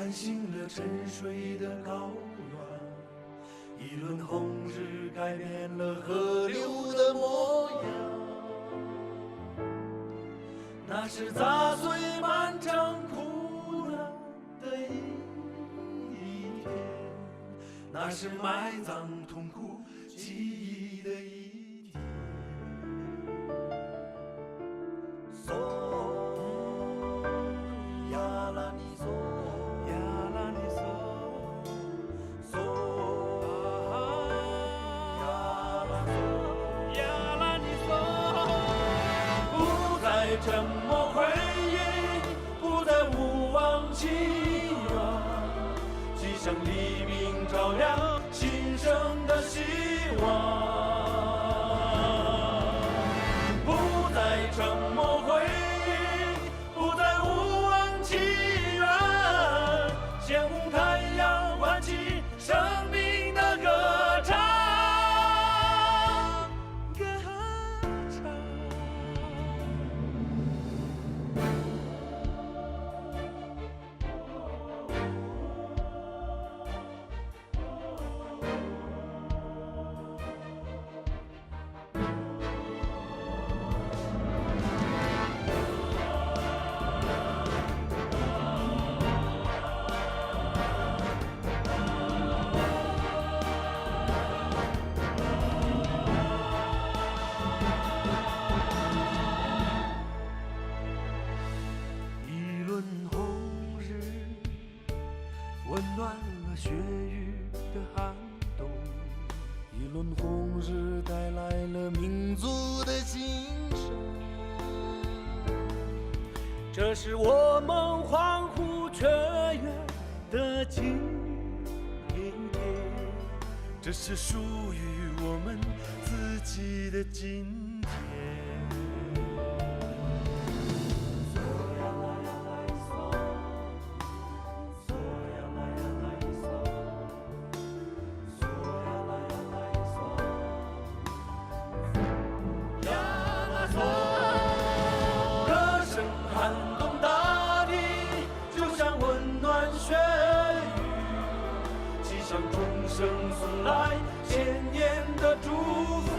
唤醒了沉睡的高原，一轮红日改变了河流的模样。那是砸碎漫长苦难的一天，那是埋葬痛苦记忆的一天。沉默回忆，不再无望祈愿，即向黎明照亮新生的希望。不再沉默回忆，不再无望祈愿，鲜红太阳唤起生命的歌唱。温暖了雪域的寒冬，一轮红日带来了民族的精神。这是我们欢呼雀跃的今天，这是属于我们自己的今天。送来千年的祝福。